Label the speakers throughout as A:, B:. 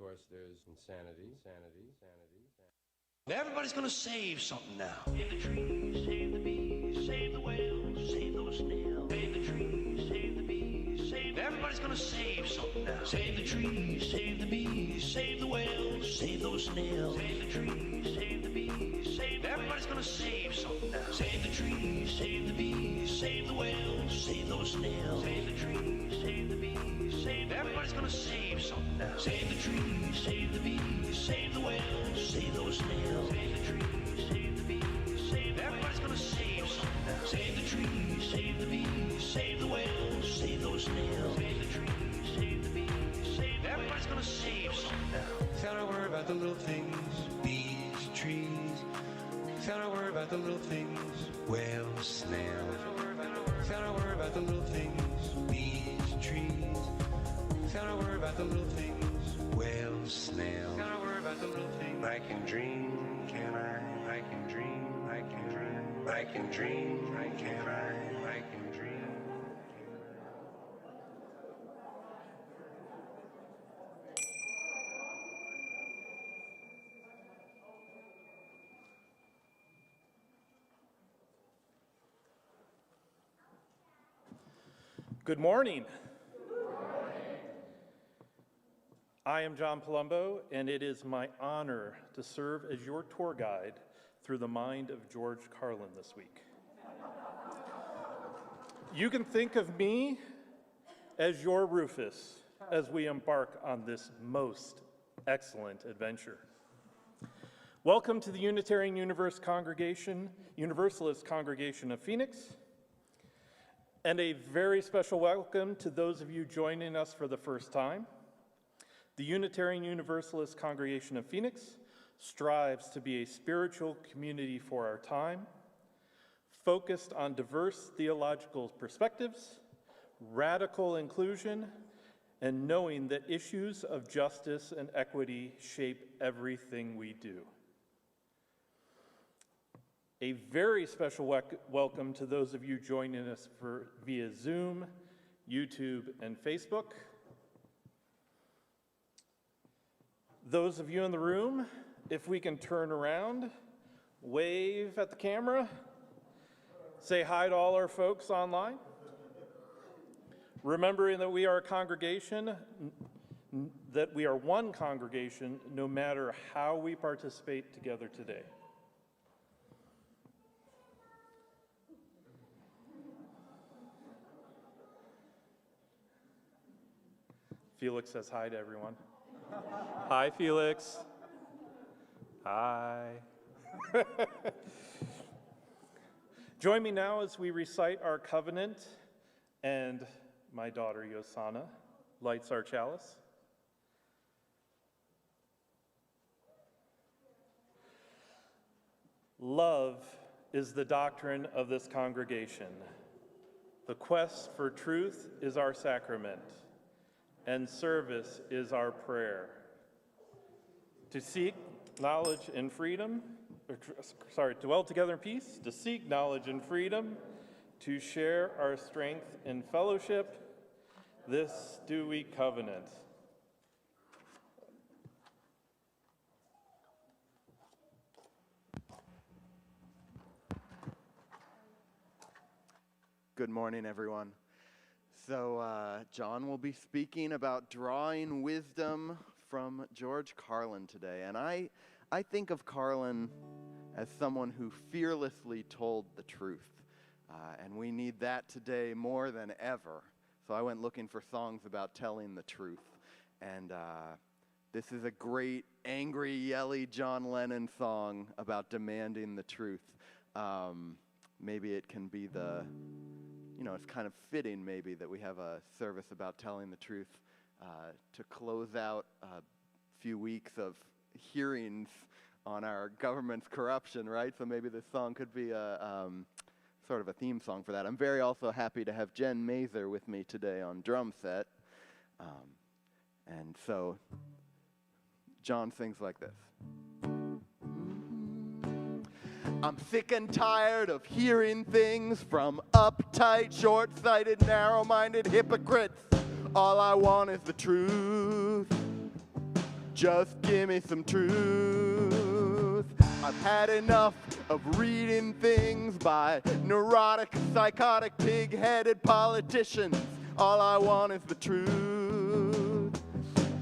A: course, there's insanity.
B: Everybody's gonna save something now. Save the trees, save the bees, save the whales, save those snails. Save the trees, save the bees, save. Everybody's gonna save something now. Save the trees, save the bees, save the whales, save those snails. Save the trees, save the bees, save. Everybody's gonna save something now. Save the trees, save the bees, save the whales, save those snails. Save the trees, save the bees, save. Everybody's gonna save something now. Save the trees, save the bees, save the whales, save those snails. Save the trees, save the bees, save. Everybody's gonna save something now. Save the trees, save the bees, save the whales, save those snails. Save the trees, save the bees, save. Everybody's gonna save something now.
C: Gotta worry about the little things, bees, trees. Gotta worry about the little things, whales, snails. Gotta worry about the little things, bees, trees. Gotta worry about the little things, whales, snails. Gotta worry about the little things. I can dream, can I? I can dream, I can dream. I can dream, I can I can dream.
D: Good morning. I am Jon Palumbo, and it is my honor to serve as your tour guide through the mind of George Carlin this week. You can think of me as your Rufus as we embark on this most excellent adventure. Welcome to the Unitarian Universalist Congregation of Phoenix, and a very special welcome to those of you joining us for the first time. The Unitarian Universalist Congregation of Phoenix strives to be a spiritual community for our time, focused on diverse theological perspectives, radical inclusion, and knowing that issues of justice and equity shape everything we do. A very special welcome to those of you joining us via Zoom, YouTube, and Facebook. Those of you in the room, if we can turn around, wave at the camera, say hi to all our folks online. Remembering that we are a congregation, that we are one congregation, no matter how we participate together today. Felix says hi to everyone. Hi, Felix. Hi. Join me now as we recite our covenant, and my daughter Yosana lights our chalice. Love is the doctrine of this congregation. The quest for truth is our sacrament, and service is our prayer. To seek knowledge and freedom, to dwell together in peace, to seek knowledge and freedom, to share our strength in fellowship, this do we covenant.
E: Good morning, everyone. So John will be speaking about drawing wisdom from George Carlin today. And I think of Carlin as someone who fearlessly told the truth. And we need that today more than ever. So I went looking for songs about telling the truth. And this is a great, angry, yelly John Lennon song about demanding the truth. Maybe it can be it's kind of fitting maybe that we have a service about telling the truth to close out a few weeks of hearings on our government's corruption, right? So maybe this song could be a sort of a theme song for that. I'm very also happy to have Jen Mazer with me today on drum set. And so John sings like this. I'm sick and tired of hearing things from uptight, short-sighted, narrow-minded hypocrites. All I want is the truth. Just give me some truth. I've had enough of reading things by neurotic, psychotic, pig-headed politicians. All I want is the truth.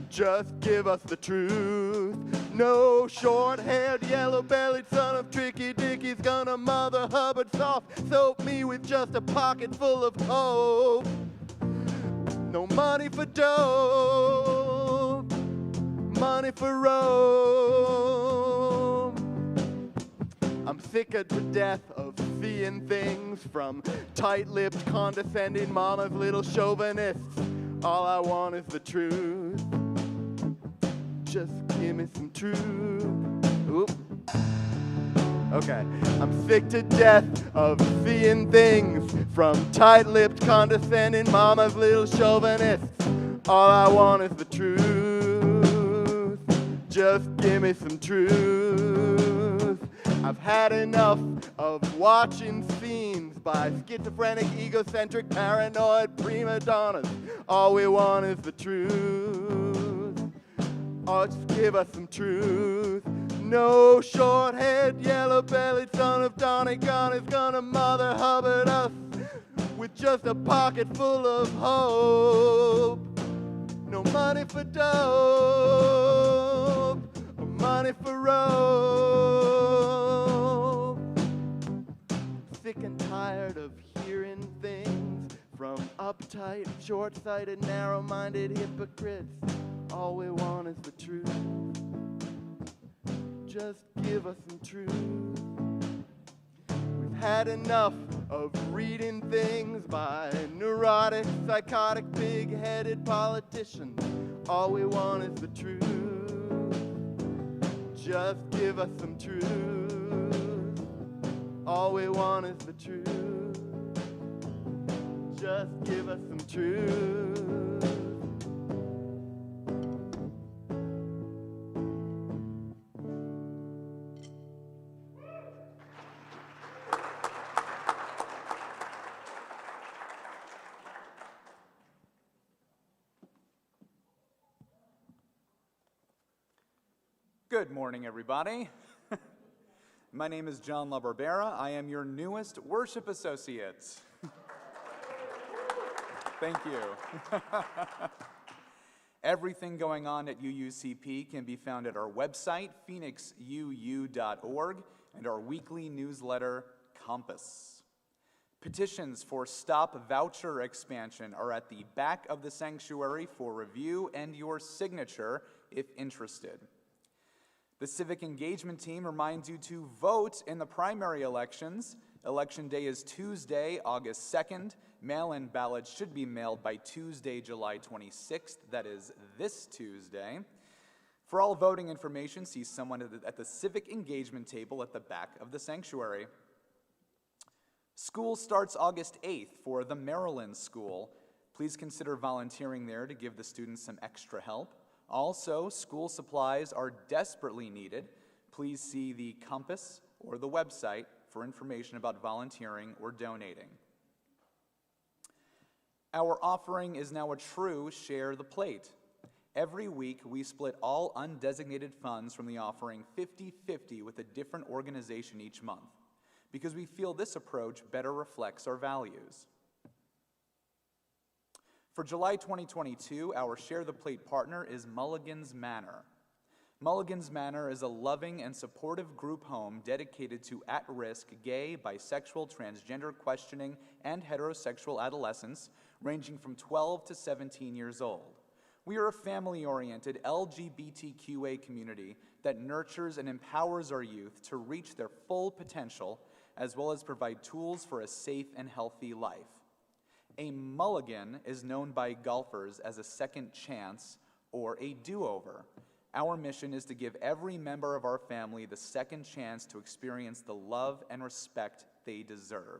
E: Just give us the truth. No short-haired, yellow-bellied son of Tricky Dickie's gonna Mother Hubbard soft soap me with just a pocket full of hope. No money for dope, money for rope. I'm sicker to death of seeing things from tight-lipped, condescending mama's little chauvinists. All I want is the truth. Just give me some truth. Oop. Okay. I'm sick to death of seeing things from tight-lipped, condescending mama's little chauvinists. All I want is the truth. Just give me some truth. I've had enough of watching scenes by schizophrenic, egocentric, paranoid prima donnas. All we want is the truth. Oh, just give us some truth. No short-haired, yellow-bellied son of Donegan is gonna Mother Hubbard us with just a pocket full of hope. No money for dope, or money for rope. Sick and tired of hearing things from uptight, short-sighted, narrow-minded hypocrites. All we want is the truth. Just give us some truth. We've had enough of reading things by neurotic, psychotic, pig-headed politicians. All we want is the truth. Just give us some truth. All we want is the truth. Just give us some truth.
A: Good morning, everybody. My name is Jon LaBarbera. I am your newest worship associate. Thank you. Everything going on at UUCP can be found at our website, phoenixuu.org, and our weekly newsletter, Compass. Petitions for stop voucher expansion are at the back of the sanctuary for review and your signature if interested. The Civic Engagement Team reminds you to vote in the primary elections. Election day is Tuesday, August 2nd. Mail-in ballots should be mailed by Tuesday, July 26th. That is this Tuesday. For all voting information, see someone at the Civic Engagement table at the back of the sanctuary. School starts August 8th for the Maryland School. Please consider volunteering there to give the students some extra help. Also, school supplies are desperately needed. Please see the Compass or the website for information about volunteering or donating. Our offering is now a true share the plate. Every week, we split all undesignated funds from the offering 50-50 with a different organization each month, because we feel this approach better reflects our values. For July 2022, our Share the Plate partner is Mulligan's Manor. Mulligan's Manor is a loving and supportive group home dedicated to at-risk gay, bisexual, transgender questioning, and heterosexual adolescents ranging from 12 to 17 years old. We are a family-oriented LGBTQA community that nurtures and empowers our youth to reach their full potential, as well as provide tools for a safe and healthy life. A mulligan is known by golfers as a second chance or a do-over. Our mission is to give every member of our family the second chance to experience the love and respect they deserve.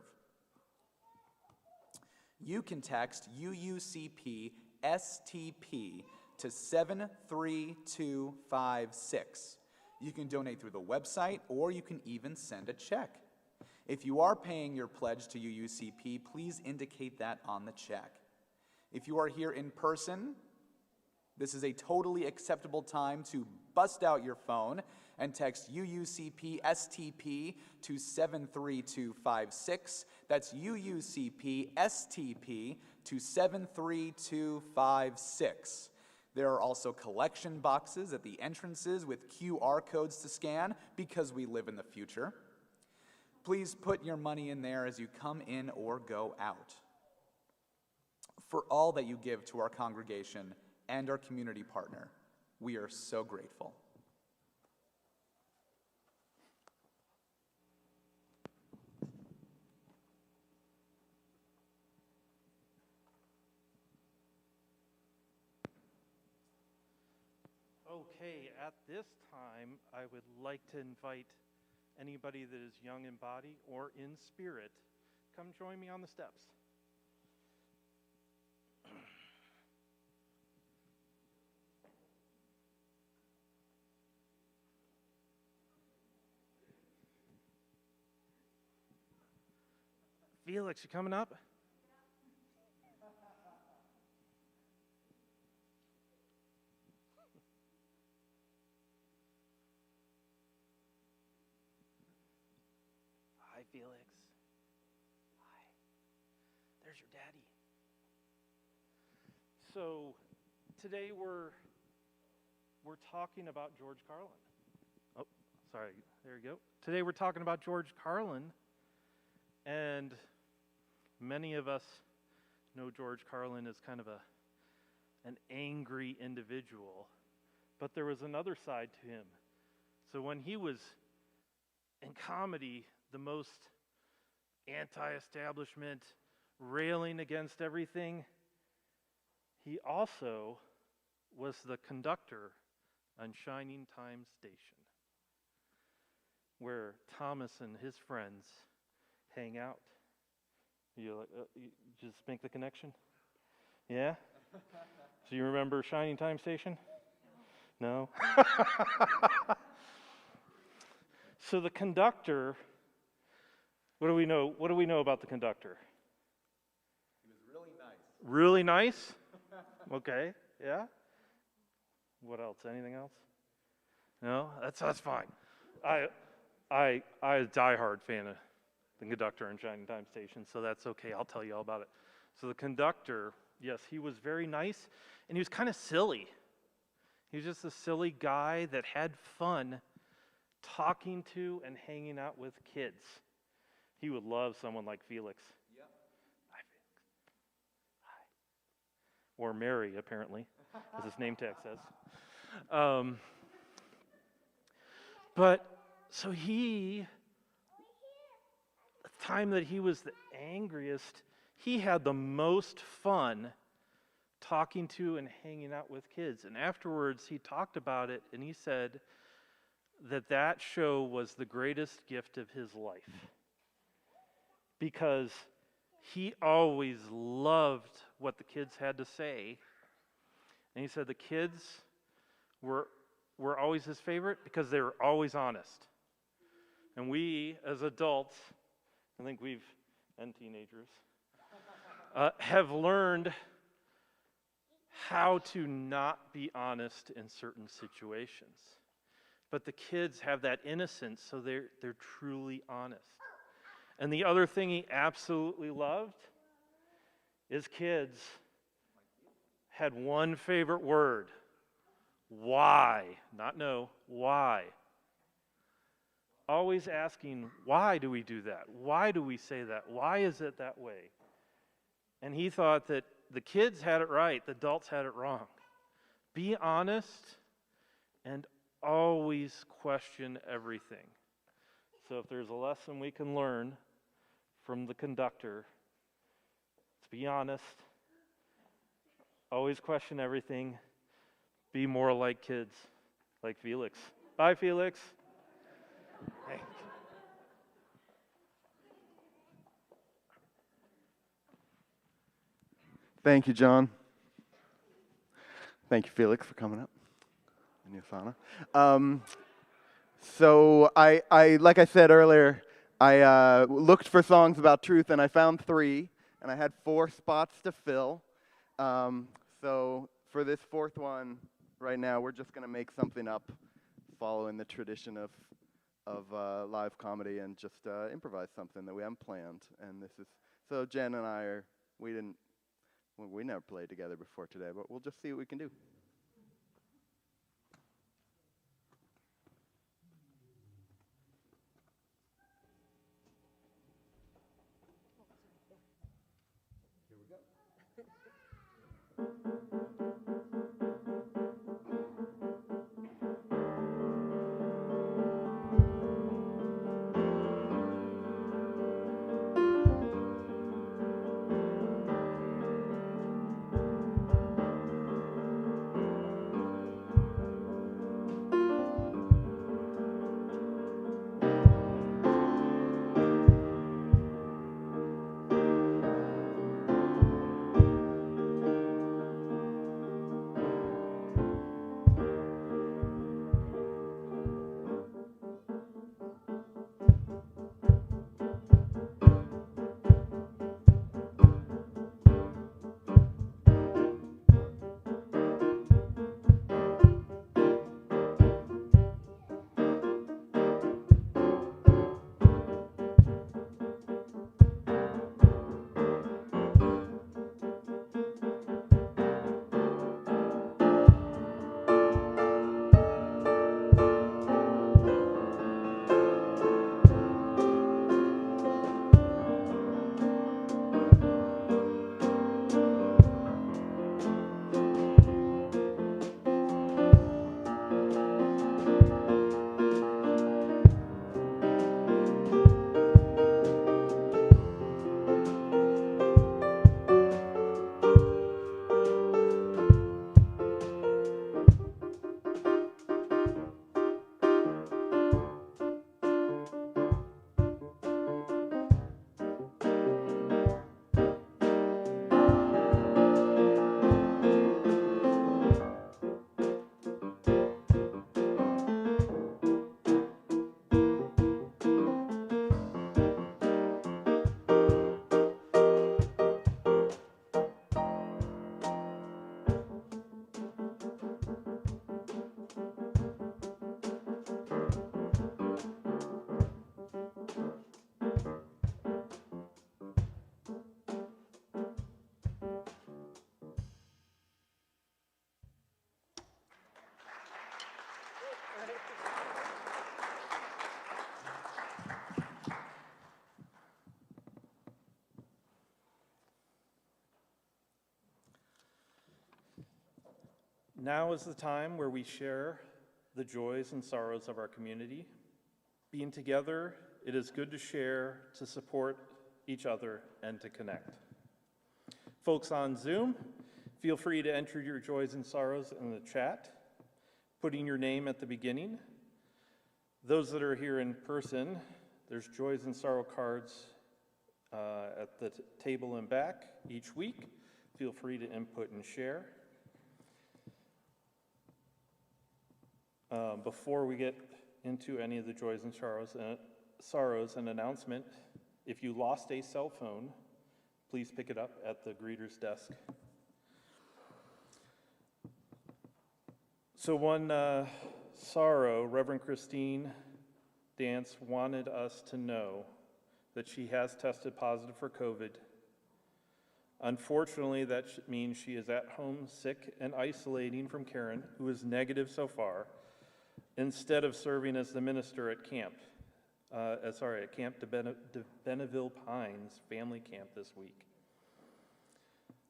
A: You can text UUCP STP to 73256. You can donate through the website, or you can even send a check. If you are paying your pledge to UUCP, please indicate that on the check. If you are here in person, This is a totally acceptable time to bust out your phone and text UUCP STP to 73256. That's UUCP STP to 73256. There are also collection boxes at the entrances with QR codes to scan because we live in the future. Please put your money in there as you come in or go out. For all that you give to our congregation and our community partner, we are so grateful.
D: Okay, at this time, I would like to invite anybody that is young in body or in spirit, come join me on the steps. Felix, you coming up? Hi, Felix. Hi. There's your daddy. So, today we're talking about George Carlin. Oh, sorry. There you go. Today we're talking about George Carlin, and many of us know George Carlin as kind of an angry individual, but there was another side to him. So when he was in comedy, the most anti-establishment, railing against everything, he also was the conductor on Shining Time Station, where Thomas and his friends hang out. You just make the connection? Yeah? So you remember Shining Time Station? No? So the conductor, what do we know? What do we know about the conductor?
A: He was really nice.
D: Really nice? Okay, yeah. What else? Anything else? No? That's fine. I a diehard fan of the conductor in Shining Time Station, so that's okay. I'll tell you all about it. So the conductor, yes, he was very nice, and he was kind of silly. He was just a silly guy that had fun talking to and hanging out with kids. He would love someone like Felix.
A: Yep.
D: Hi, Felix. Hi. Or Mary, apparently, as his name tag says. But so he, the time that he was the angriest, he had the most fun talking to and hanging out with kids. And afterwards, he talked about it, and he said that show was the greatest gift of his life, because he always loved what the kids had to say. And he said the kids were always his favorite because they were always honest. And we, as adults, I think and teenagers, have learned how to not be honest in certain situations. But the kids have that innocence, so they're truly honest. And the other thing he absolutely loved is kids had one favorite word. Why? Not no. Why? Always asking, why do we do that? Why do we say that? Why is it that way? And he thought that the kids had it right, the adults had it wrong. Be honest and always question everything. So if there's a lesson we can learn from the conductor, it's be honest, always question everything, be more like kids, like Felix. Bye, Felix. Thanks.
E: Thank you, John. Thank you, Felix, for coming up. In your sauna. So I, like I said earlier, I looked for songs about truth, and I found 3, and I had 4 spots to fill. So for this fourth one, right now, we're just going to make something up following the tradition of live comedy and just improvise something that we haven't planned. And this is, so Jen and I are, we never played together before today, but we'll just see what we can do.
D: Now is the time where we share the joys and sorrows of our community. Being together, it is good to share, to support each other, and to connect. Folks on Zoom, feel free to enter your joys and sorrows in the chat, putting your name at the beginning. Those that are here in person, there's joys and sorrow cards at the table and back each week. Feel free to input and share. Before we get into any of the joys and sorrows, an announcement. If you lost a cell phone, please pick it up at the greeter's desk. So one sorrow, Reverend Christine Dance wanted us to know that she has tested positive for COVID. Unfortunately, that means she is at home sick and isolating from Karen, who is negative so far, instead of serving as the minister at Camp de Benneville Pines Family Camp this week.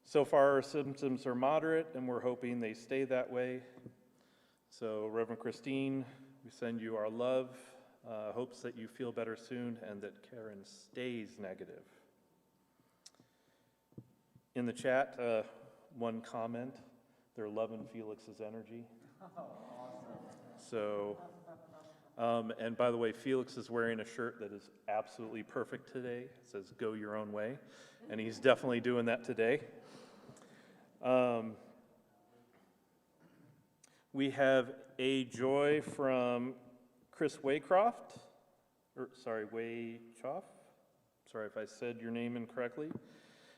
D: So far, our symptoms are moderate, and we're hoping they stay that way. So, Reverend Christine, we send you our love, hopes that you feel better soon, and that Karen stays negative. In the chat, one comment, they're loving Felix's energy. So, and by the way, Felix is wearing a shirt that is absolutely perfect today. It says, "Go your own way," and he's definitely doing that today. We have a joy from Chris Waychoff. Sorry if I said your name incorrectly.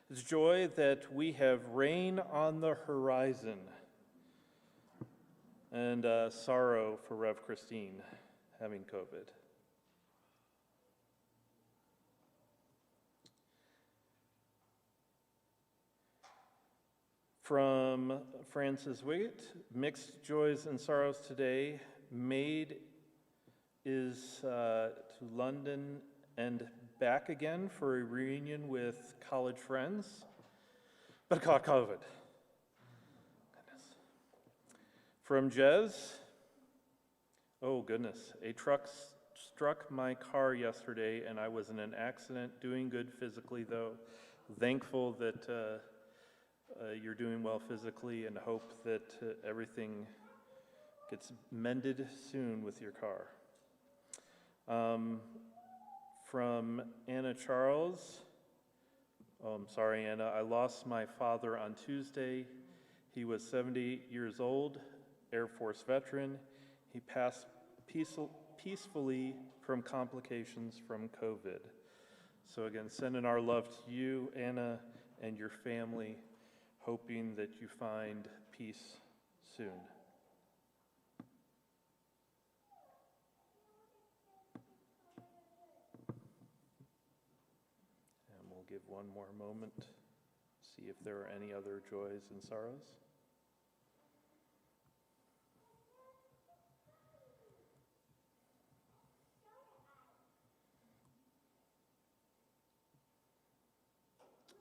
D: It's joy that we have rain on the horizon and sorrow for Rev. Christine having COVID. From Francis Wiggett, mixed joys and sorrows today. Maid is to London and back again for a reunion with college friends, but caught COVID. Goodness. From Jez, oh goodness, a truck struck my car yesterday and I was in an accident, doing good physically though. Thankful that you're doing well physically and hope that everything gets mended soon with your car. From Anna Charles, oh, I'm sorry, Anna. I lost my father on Tuesday. He was 78 years old, Air Force veteran. He passed peacefully from complications from COVID. So again, sending our love to you, Anna, and your family, hoping that you find peace soon. And we'll give one more moment, see if there are any other joys and sorrows.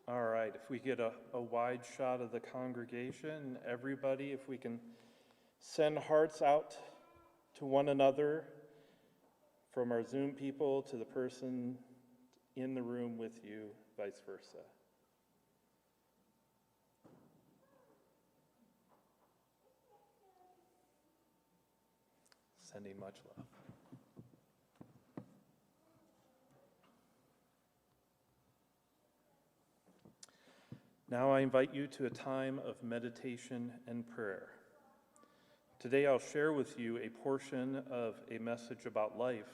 D: All right, if we get a wide shot of the congregation, everybody, if we can send hearts out to one another, from our Zoom people to the person in the room with you, vice versa. Sending much love. Now I invite you to a time of meditation and prayer. Today I'll share with you a portion of a message about life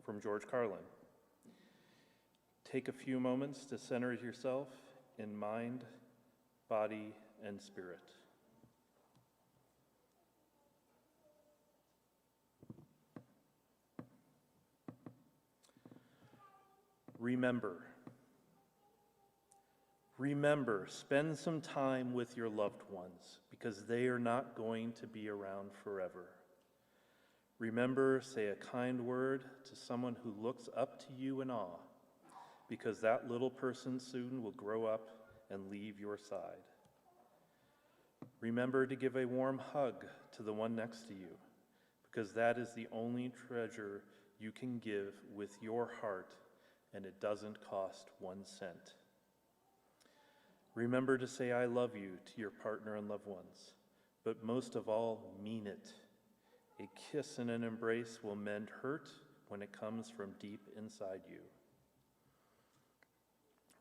D: from George Carlin. Take a few moments to center yourself in mind, body, and spirit. Remember, spend some time with your loved ones because they are not going to be around forever. Remember, say a kind word to someone who looks up to you in awe because that little person soon will grow up and leave your side. Remember to give a warm hug to the one next to you because that is the only treasure you can give with your heart and it doesn't cost 1 cent. Remember to say I love you to your partner and loved ones, but most of all, mean it. A kiss and an embrace will mend hurt when it comes from deep inside you.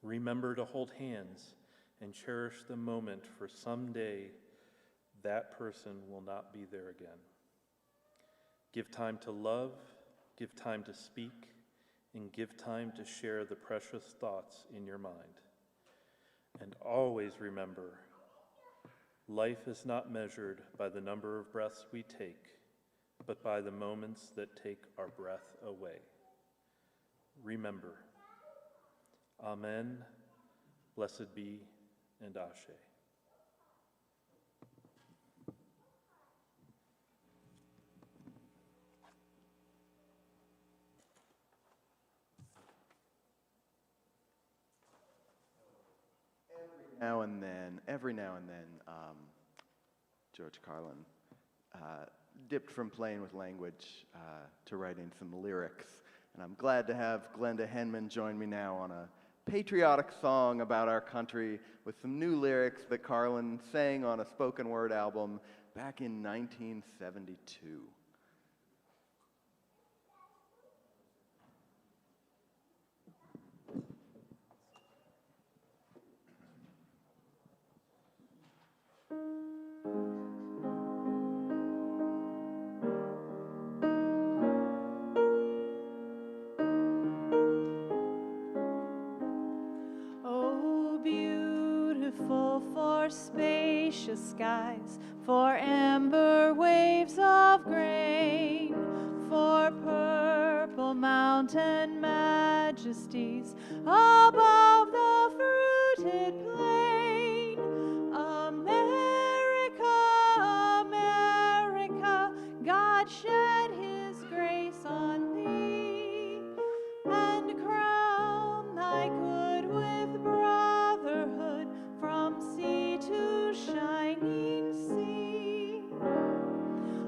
D: Remember to hold hands and cherish the moment, for someday that person will not be there again. Give time to love, give time to speak, and give time to share the precious thoughts in your mind. And always remember, life is not measured by the number of breaths we take, but by the moments that take our breath away. Remember. Amen, blessed be, and Ashe.
E: Every now and then, George Carlin dipped from playing with language to writing some lyrics. And I'm glad to have Glenda Henman join me now on a patriotic song about our country with some new lyrics that Carlin sang on a spoken word album back in 1972.
F: Oh, beautiful for spacious skies, for amber waves of grain, for purple mountain majesties above the fruited plain. America, America, God shed his grace on thee, and crown thy good with brotherhood from sea to shining sea.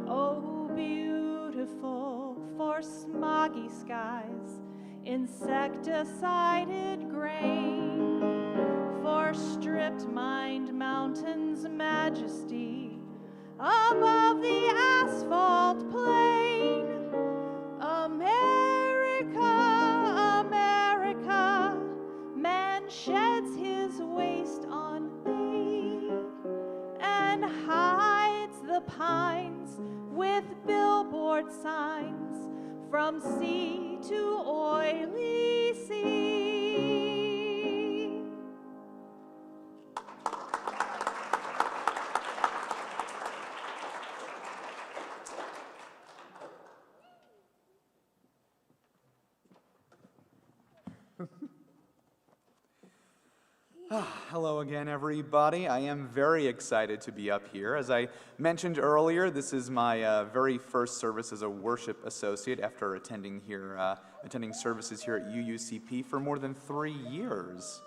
F: Oh, beautiful for smoggy skies, insecticided grain, for stripped-mined mountains' majesty above the asphalt plain. America, America, man sheds his waste on thee and hides the pines with billboard signs from sea to oily sea.
A: Hello again, everybody. I am very excited to be up here. As I mentioned earlier, this is my very first service as a worship associate after attending services here at UUCP for more than 3 years.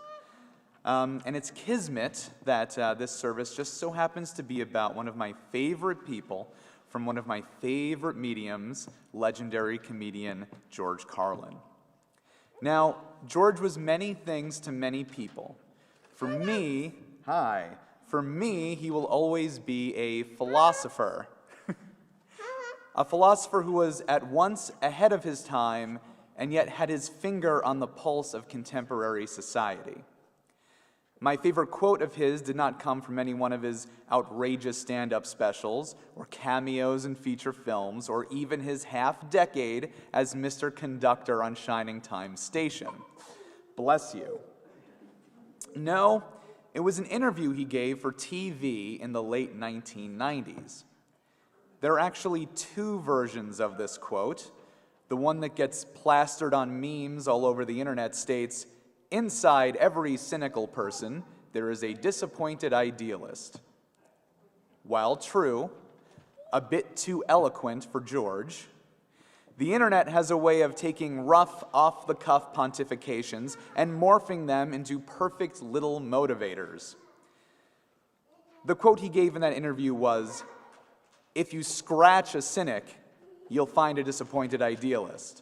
A: And it's kismet that this service just so happens to be about one of my favorite people from one of my favorite mediums, legendary comedian George Carlin. Now, George was many things to many people. For me, he will always be a philosopher. A philosopher who was at once ahead of his time and yet had his finger on the pulse of contemporary society. My favorite quote of his did not come from any one of his outrageous stand-up specials or cameos in feature films or even his half-decade as Mr. Conductor on Shining Time Station. Bless you. No, it was an interview he gave for TV in the late 1990s. There are actually 2 versions of this quote. The one that gets plastered on memes all over the internet states, "Inside every cynical person, there is a disappointed idealist." While true, a bit too eloquent for George, the internet has a way of taking rough, off-the-cuff pontifications and morphing them into perfect little motivators. The quote he gave in that interview was, "If you scratch a cynic, you'll find a disappointed idealist."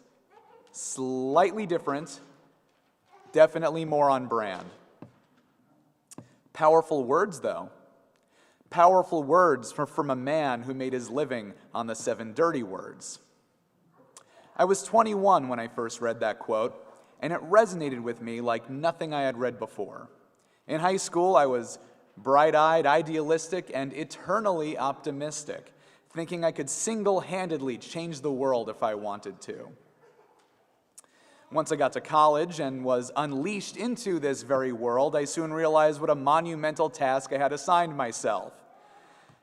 A: Slightly different, definitely more on brand. Powerful words, though. Powerful words from a man who made his living on the 7 dirty words. I was 21 when I first read that quote, and it resonated with me like nothing I had read before. In high school, I was bright-eyed, idealistic, and eternally optimistic, thinking I could single-handedly change the world if I wanted to. Once I got to college and was unleashed into this very world, I soon realized what a monumental task I had assigned myself.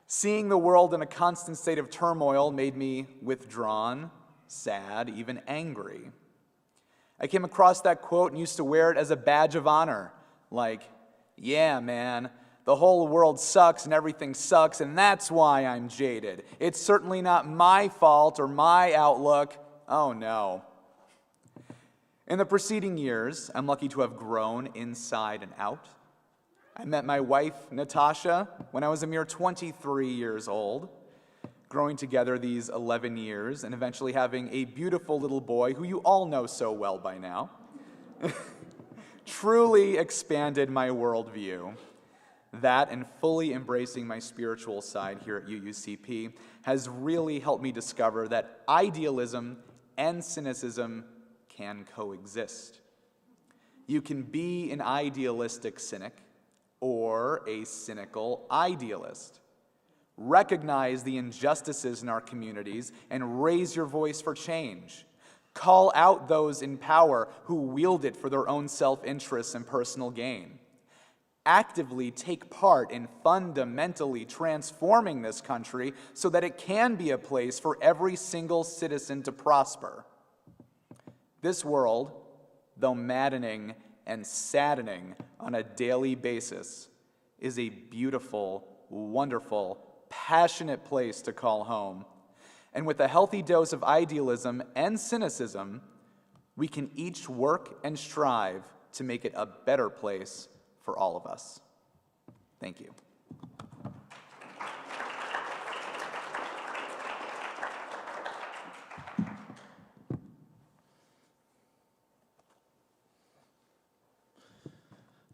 A: Seeing the world in a constant state of turmoil made me withdrawn, sad, even angry. I came across that quote and used to wear it as a badge of honor, like, "Yeah, man, the whole world sucks and everything sucks, and that's why I'm jaded. It's certainly not my fault or my outlook. Oh no." In the preceding years, I'm lucky to have grown inside and out. I met my wife, Natasha, when I was a mere 23 years old. Growing together these 11 years and eventually having a beautiful little boy who you all know so well by now, truly expanded my worldview. That and fully embracing my spiritual side here at UUCP has really helped me discover that idealism and cynicism can coexist. You can be an idealistic cynic or a cynical idealist. Recognize the injustices in our communities and raise your voice for change. Call out those in power who wield it for their own self-interest and personal gain. actively take part in fundamentally transforming this country so that it can be a place for every single citizen to prosper. This world, though maddening and saddening on a daily basis, is a beautiful, wonderful, passionate place to call home. And with a healthy dose of idealism and cynicism, we can each work and strive to make it a better place for all of us. Thank you.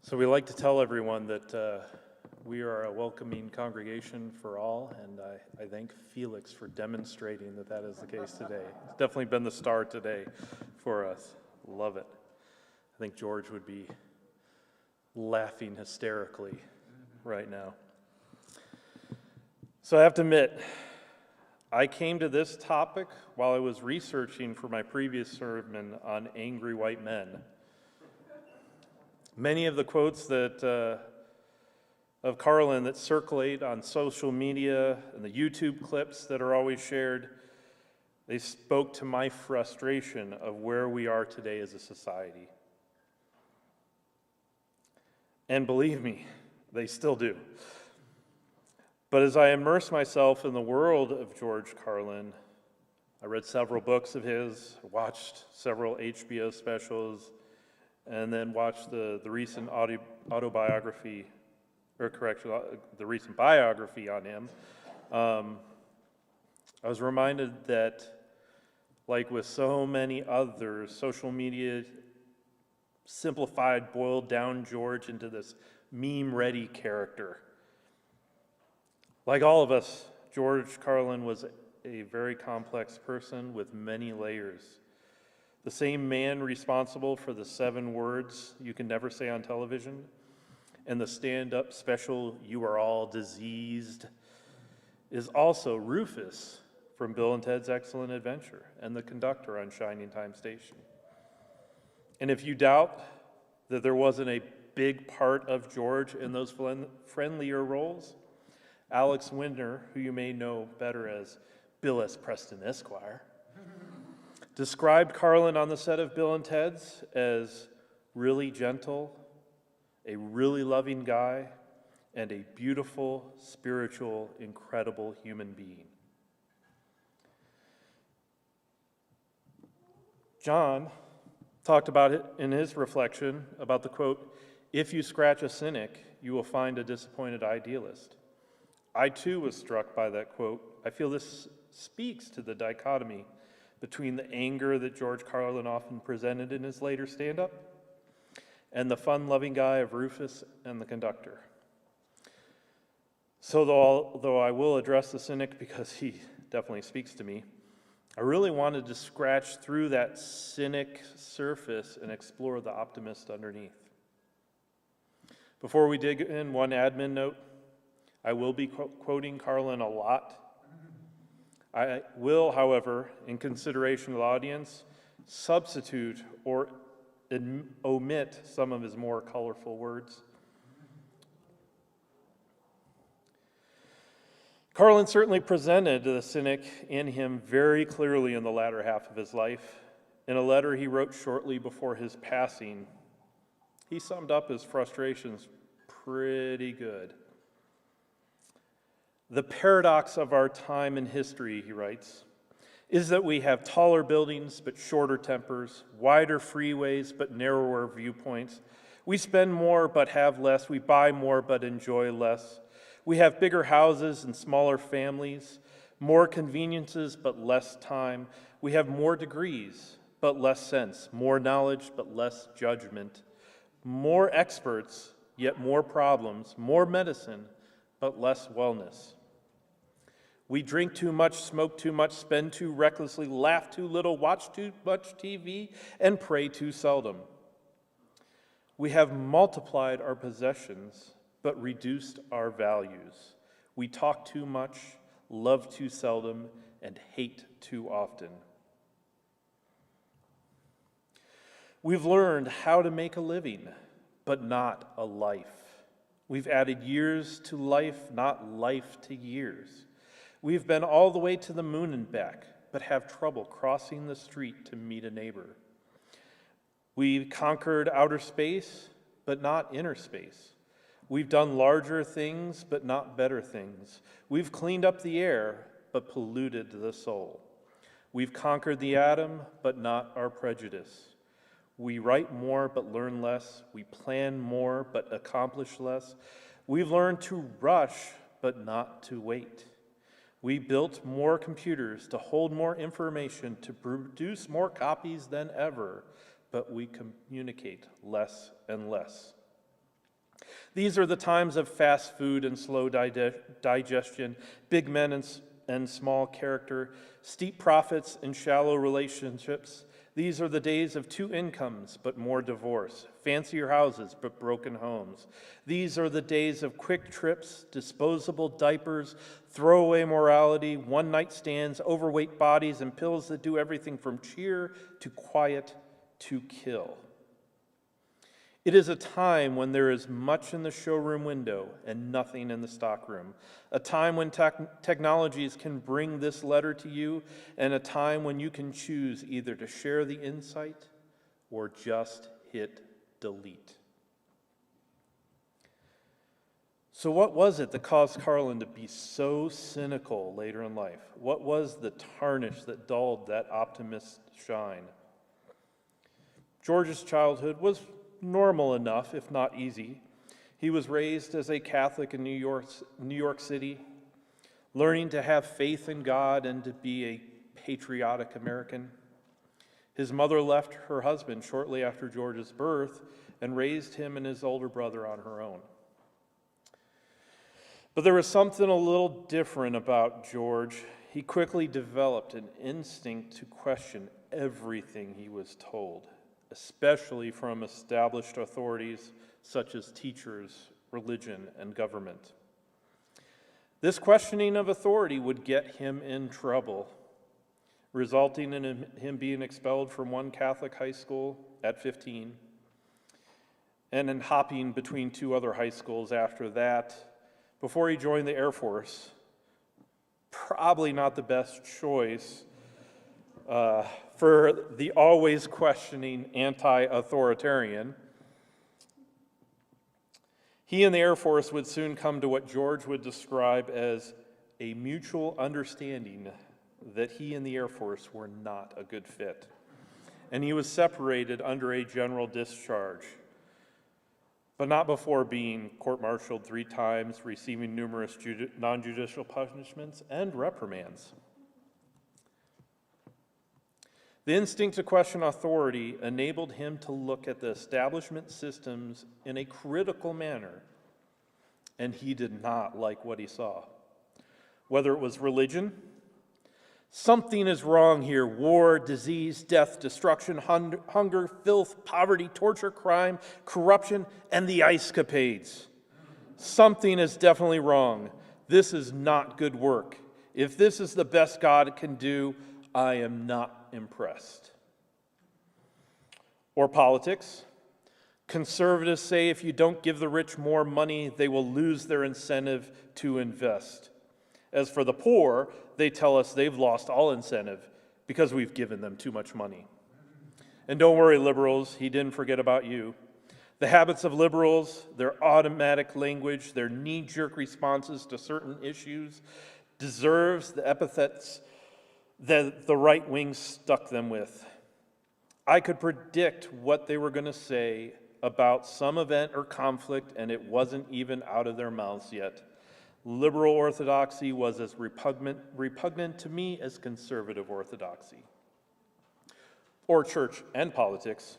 D: So we like to tell everyone that we are a welcoming congregation for all, and I thank Felix for demonstrating that that is the case today. It's definitely been the star today for us. Love it. I think George would be laughing hysterically right now. So I have to admit, I came to this topic while I was researching for my previous sermon on angry white men. Many of the quotes that of Carlin that circulate on social media and the YouTube clips that are always shared, they spoke to my frustration of where we are today as a society. And believe me, they still do. But as I immerse myself in the world of George Carlin, I read several books of his, watched several HBO specials, and then watched the recent autobiography, or correction, the recent biography on him. I was reminded that, like with so many others, social media simplified, boiled down George into this meme-ready character. Like all of us, George Carlin was a very complex person with many layers. The same man responsible for the 7 words you can never say on television, and the stand-up special, "You Are All Diseased," is also Rufus from Bill and Ted's Excellent Adventure and the conductor on Shining Time Station. And if you doubt that there wasn't a big part of George in those friendlier roles, Alex Winter, who you may know better as Bill S. Preston Esquire, described Carlin on the set of Bill and Ted's as really gentle, a really loving guy, and a beautiful, spiritual, incredible human being. John talked about it in his reflection about the quote, "If you scratch a cynic, you will find a disappointed idealist." I too was struck by that quote. I feel this speaks to the dichotomy between the anger that George Carlin often presented in his later stand-up and the fun-loving guy of Rufus and the conductor. So though I will address the cynic because he definitely speaks to me, I really wanted to scratch through that cynic surface and explore the optimist underneath. Before we dig in, one admin note. I will be quoting Carlin a lot. I will, however, in consideration of the audience, substitute or omit some of his more colorful words. Carlin certainly presented the cynic in him very clearly in the latter half of his life. In a letter he wrote shortly before his passing, he summed up his frustrations pretty good. "The paradox of our time and history," he writes, "is that we have taller buildings but shorter tempers, wider freeways but narrower viewpoints. We spend more but have less. We buy more but enjoy less. We have bigger houses and smaller families, more conveniences but less time. We have more degrees but less sense, more knowledge but less judgment, more experts yet more problems, more medicine but less wellness. We drink too much, smoke too much, spend too recklessly, laugh too little, watch too much TV, and pray too seldom. We have multiplied our possessions, but reduced our values. We talk too much, love too seldom, and hate too often. We've learned how to make a living, but not a life. We've added years to life, not life to years. We've been all the way to the moon and back, but have trouble crossing the street to meet a neighbor. We've conquered outer space, but not inner space. We've done larger things, but not better things. We've cleaned up the air, but polluted the soul. We've conquered the atom, but not our prejudice. We write more, but learn less. We plan more, but accomplish less. We've learned to rush, but not to wait. We built more computers to hold more information, to produce more copies than ever, but we communicate less and less. These are the times of fast food and slow digestion, big men and small character, steep profits and shallow relationships. These are the days of 2 incomes, but more divorce, fancier houses, but broken homes. These are the days of quick trips, disposable diapers, throwaway morality, one-night stands, overweight bodies, and pills that do everything from cheer to quiet to kill. It is a time when there is much in the showroom window and nothing in the stockroom. A time when technologies can bring this letter to you, and a time when you can choose either to share the insight or just hit delete. So what was it that caused Carlin to be so cynical later in life? What was the tarnish that dulled that optimist's shine? George's childhood was normal enough, if not easy. He was raised as a Catholic in New York City, learning to have faith in God and to be a patriotic American. His mother left her husband shortly after George's birth and raised him and his older brother on her own. But there was something a little different about George. He quickly developed an instinct to question everything he was told, especially from established authorities such as teachers, religion, and government. This questioning of authority would get him in trouble, resulting in him being expelled from one Catholic high school at 15, and in hopping between 2 other high schools after that, before he joined the Air Force. Probably not the best choice for the always questioning anti-authoritarian. He and the Air Force would soon come to what George would describe as a mutual understanding that he and the Air Force were not a good fit. And he was separated under a general discharge, but not before being court-martialed 3 times, receiving numerous non-judicial punishments and reprimands. The instinct to question authority enabled him to look at the establishment systems in a critical manner, and he did not like what he saw. Whether it was religion, something is wrong here: war, disease, death, destruction, hunger, filth, poverty, torture, crime, corruption, and the ice capades. Something is definitely wrong. This is not good work. If this is the best God can do, I am not impressed. Or politics. Conservatives say if you don't give the rich more money, they will lose their incentive to invest. As for the poor, they tell us they've lost all incentive because we've given them too much money. And don't worry, liberals, he didn't forget about you. The habits of liberals, their automatic language, their knee-jerk responses to certain issues deserves the epithets that the right wing stuck them with. I could predict what they were going to say about some event or conflict, and it wasn't even out of their mouths yet. Liberal orthodoxy was as repugnant to me as conservative orthodoxy. Or church and politics.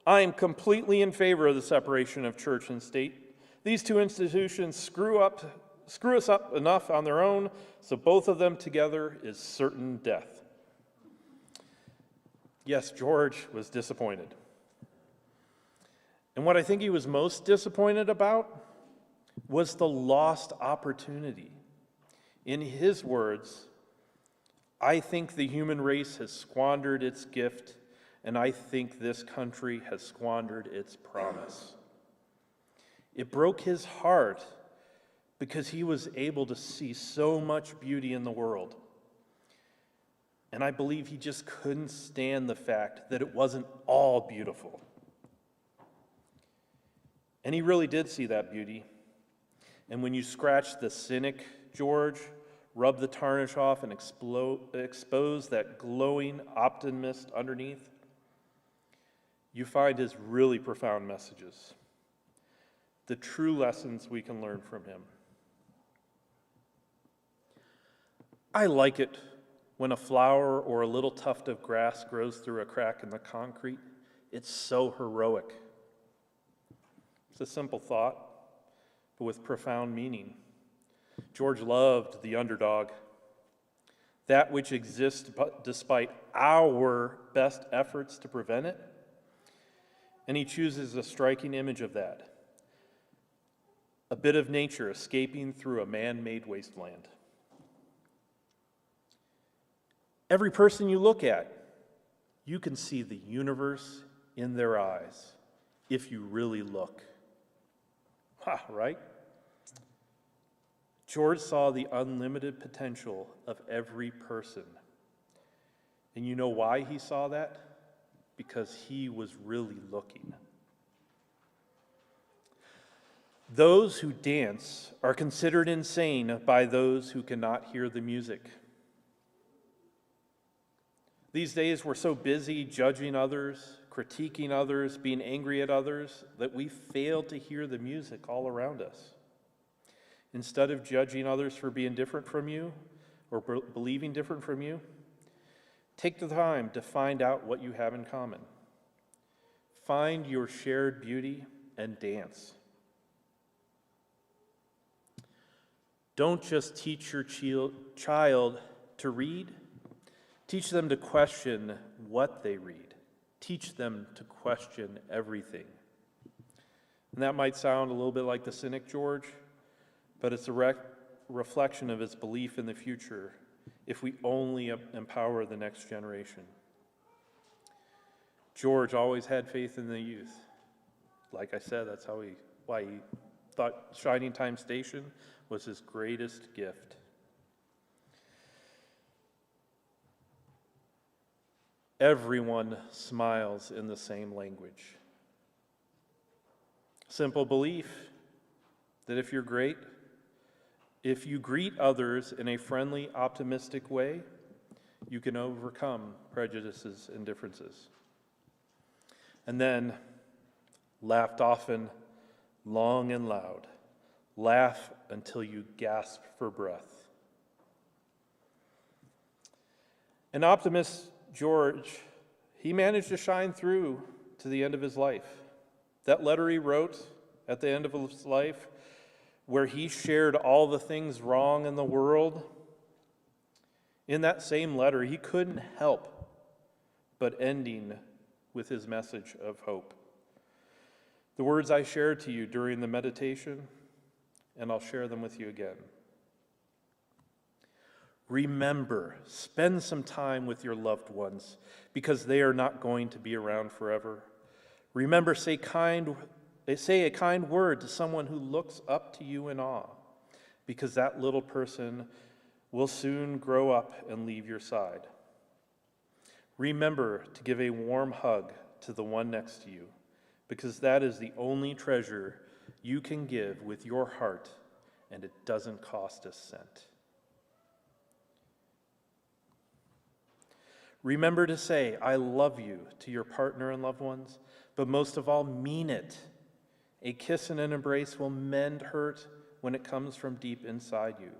D: I am completely in favor of the separation of church and state. These 2 institutions screw us up enough on their own, so both of them together is certain death. Yes, George was disappointed. And what I think he was most disappointed about was the lost opportunity. In his words, I think the human race has squandered its gift, and I think this country has squandered its promise. It broke his heart because he was able to see so much beauty in the world. And I believe he just couldn't stand the fact that it wasn't all beautiful. And he really did see that beauty. And when you scratch the cynic, George, rub the tarnish off and expose that glowing optimist underneath, you find his really profound messages, the true lessons we can learn from him. I like it when a flower or a little tuft of grass grows through a crack in the concrete. It's so heroic. It's a simple thought, but with profound meaning. George loved the underdog, that which exists despite our best efforts to prevent it. And he chooses a striking image of that. A bit of nature escaping through a man-made wasteland. Every person you look at, you can see the universe in their eyes if you really look. Ha, right? George saw the unlimited potential of every person. And you know why he saw that? Because he was really looking. Those who dance are considered insane by those who cannot hear the music. These days, we're so busy judging others, critiquing others, being angry at others, that we fail to hear the music all around us. Instead of judging others for being different from you or believing different from you, take the time to find out what you have in common. Find your shared beauty and dance. Don't just teach your child to read. Teach them to question what they read. Teach them to question everything. And that might sound a little bit like the cynic George, but it's a reflection of his belief in the future if we only empower the next generation. George always had faith in the youth. Like I said, that's why he thought Shining Time Station was his greatest gift. Everyone smiles in the same language. Simple belief that if you're great, if you greet others in a friendly, optimistic way, you can overcome prejudices and differences. And then, laughed often, long and loud. Laugh until you gasp for breath. An optimist, George, he managed to shine through to the end of his life. That letter he wrote at the end of his life, where he shared all the things wrong in the world, in that same letter, he couldn't help but ending with his message of hope. The words I shared to you during the meditation, and I'll share them with you again. Remember, spend some time with your loved ones because they are not going to be around forever. Remember, say a kind word to someone who looks up to you in awe because that little person will soon grow up and leave your side. Remember to give a warm hug to the one next to you because that is the only treasure you can give with your heart, and it doesn't cost a cent. Remember to say, I love you to your partner and loved ones, but most of all, mean it. A kiss and an embrace will mend hurt when it comes from deep inside you.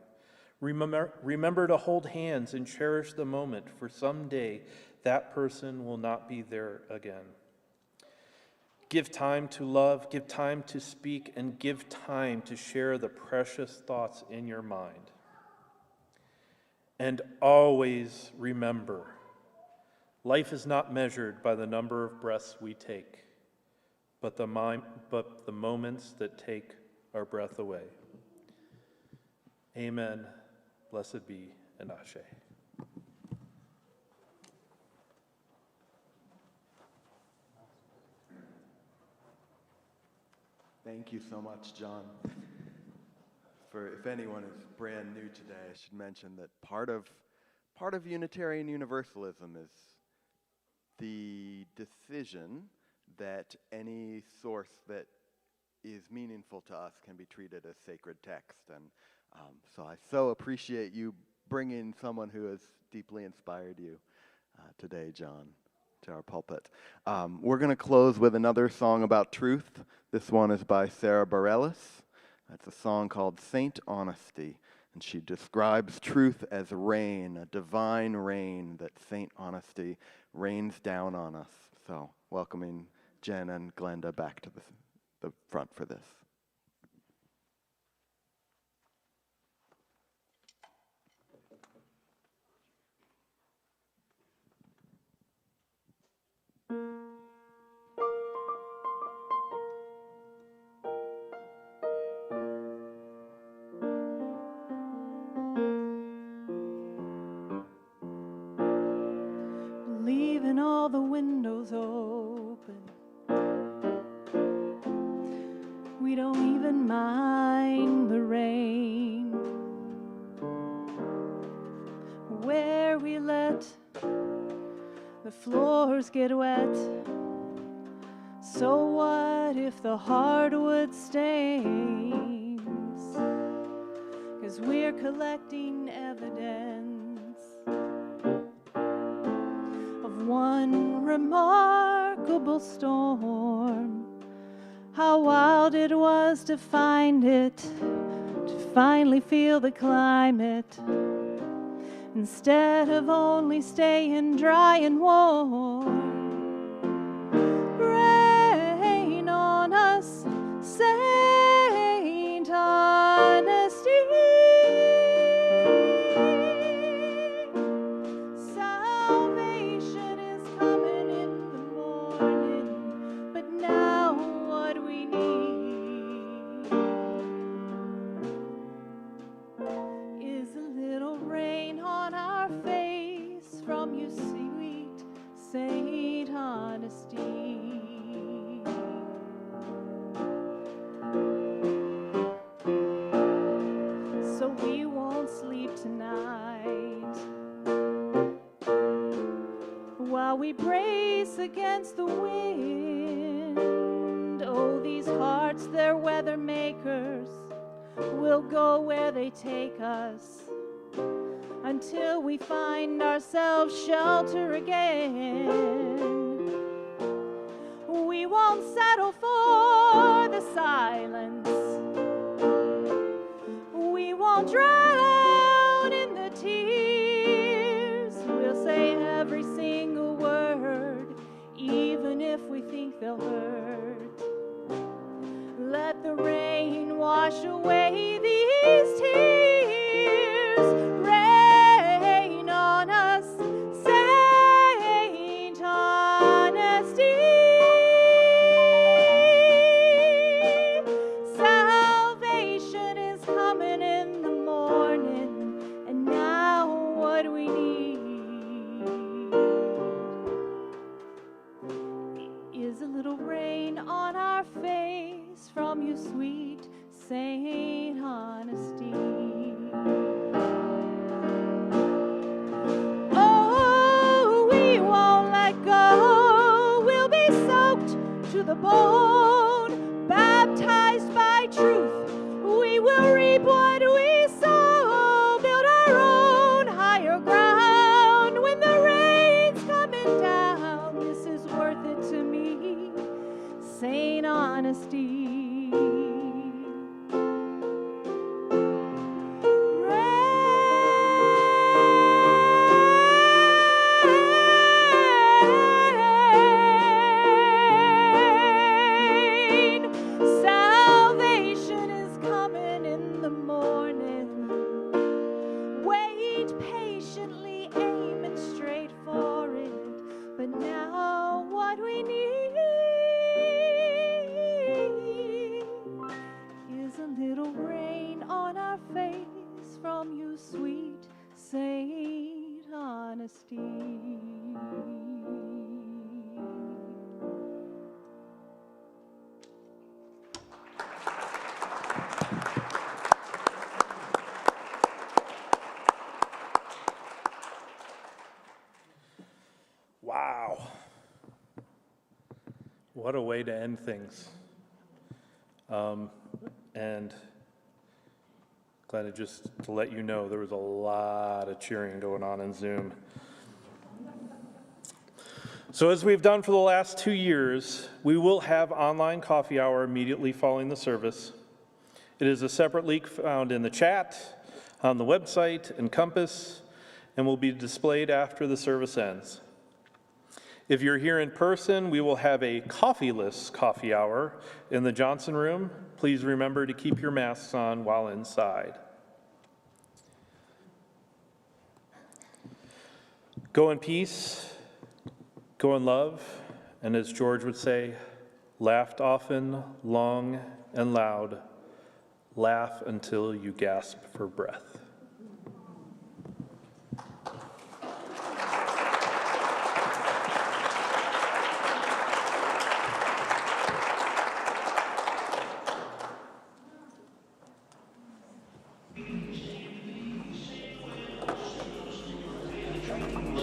D: Remember to hold hands and cherish the moment, for someday that person will not be there again. Give time to love, give time to speak, and give time to share the precious thoughts in your mind. And always remember, life is not measured by the number of breaths we take, but the moments that take our breath away. Amen. Blessed be, and Ashe.
E: Thank you so much, John. For if anyone is brand new today, I should mention that part of Unitarian Universalism is the decision that any source that is meaningful to us can be treated as sacred text. And so I so appreciate you bringing someone who has deeply inspired you today, John, to our pulpit. We're going to close with another song about truth. This one is by Sarah Bareilles. It's a song called Saint Honesty, and she describes truth as rain, a divine rain that Saint Honesty rains down on us. So, welcoming Jen and Glenda back to the front for this.
F: Leaving all the windows open. We don't even mind the rain. Where we let the floors get wet. So what if the hardwood stains? 'Cause we're collecting evidence of one remarkable storm. How wild it was to find it, to finally feel the climate, instead of only staying dry and warm. Rain on us, Saint Honesty. Salvation is coming in the morning, but now what we need is a little rain on our face from you, sweet Saint Honesty. So we won't sleep tonight while we brace against the wind. Oh, these hearts, they're weather makers. We'll go where they take us until we find ourselves shelter again. We won't settle for the silence. We won't drown in the tears. We'll say every single word, even if we think they'll hurt. Let the rain wash away these tears. Rain on us, Saint Honesty. Salvation is coming in the morning, and now what we need is a little rain on our face from you, sweet Saint Honesty. Oh, we won't let go. We'll be soaked to the bone, baptized by truth. We will reap what we sow, build our own higher ground. When the rain's coming down, this is worth it to me, Saint Honesty. Rain, salvation is coming in the morning. Wait patiently, aiming straight for it. But now what we need
D: Wow. What a way to end things. And glad just to let you know there was a lot of cheering going on in Zoom. So as we've done for the last 2 years, we will have online coffee hour immediately following the service. It is a separate link found in the chat, on the website, and Compass, and will be displayed after the service ends. If you're here in person, we will have a coffeeless coffee hour in the Johnson Room. Please remember to keep your masks on while inside. Go in peace, go in love, and as George would say, laughed often, long, and loud. Laugh until you gasp for breath.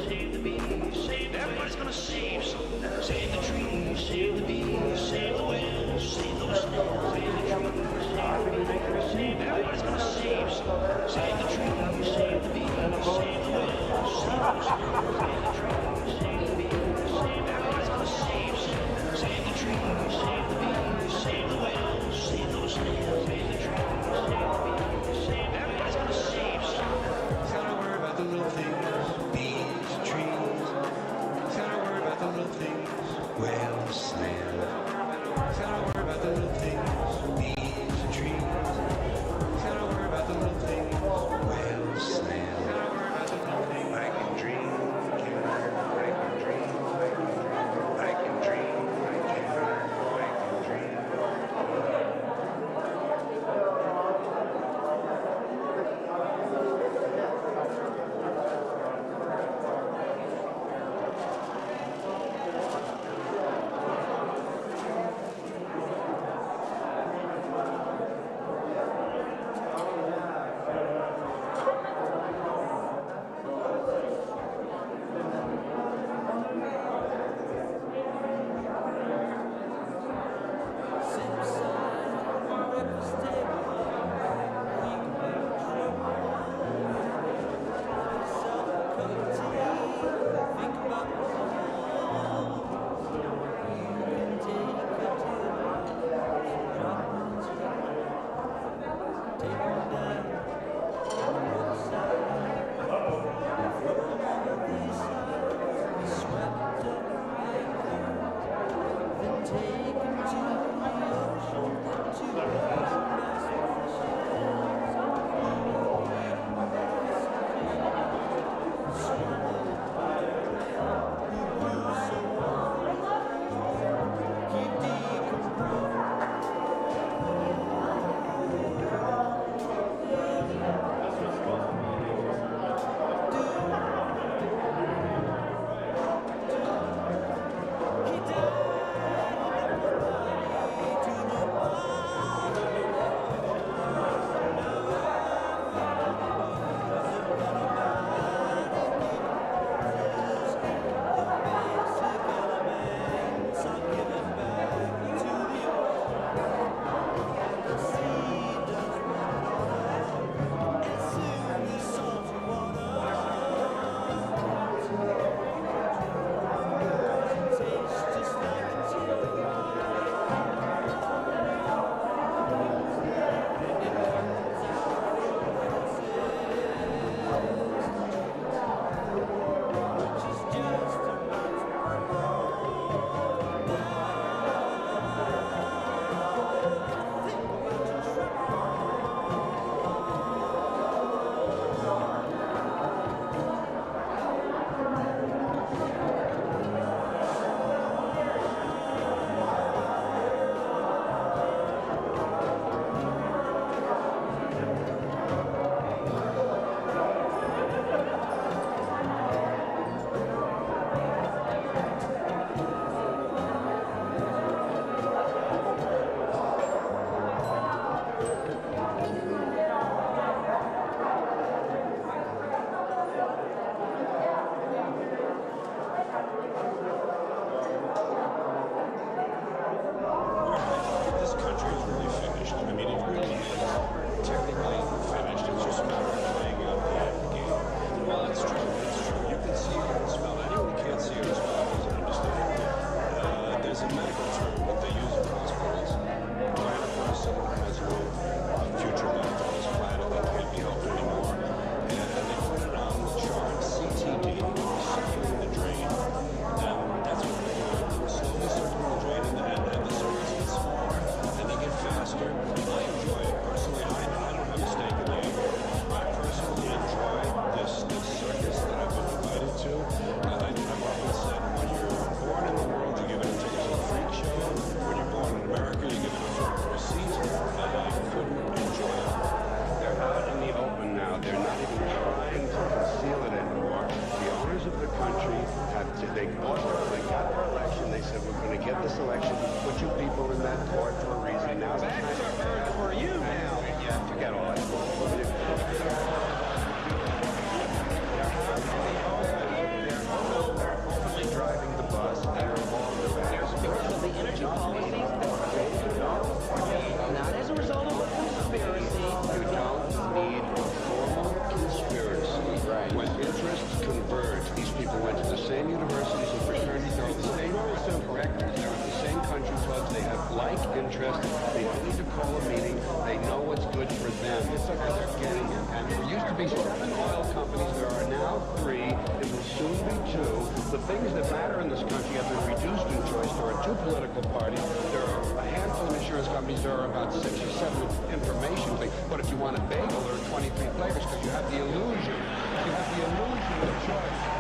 B: Save the bees, save everybody's gonna save something now. Save the trees, save the bees, save the whales, save those snails. Save the trees, save the bees, save everybody's gonna save something now. Save the trees, save the bees, save the whales, save those snails. Save the trees, save the bees, save everybody's gonna save something now. Save the trees, save the bees, save the whales, save those snails. Save the trees, save the bees, save everybody's gonna save something now.
C: Gotta worry about the little things, bees, trees. Gotta worry about the little things, whales, snails. Gotta worry about the little things, bees, trees. Gotta worry about the little things, whales, snails. Gotta worry about the little things. I can dream, I can dream, I can dream, I can dream, I can dream.
G: lost when they got their election. They said, we're going to get this election, put you people in that court for a reason. Now the time for you now. Forget all that. They're openly driving the bus. They're involved in
B: Because of the energy policies that were created, not as a result of a conspiracy.
G: You don't need a formal conspiracy. Right. When interests converge, these people went to the same universities and fraternities, they're the same directors, they're at the same country clubs, they have like interests, they don't need to call a meeting, they know what's good for them, and they're getting it. And there used to be 7 oil companies, there are now 3, it will soon be 2. The things that matter in this country have been reduced in choice. There are 2 political parties, there are a handful of insurance companies, there are about 6 or 7 information things. But if you want a bagel, there are 23 flavors because you have the illusion of choice.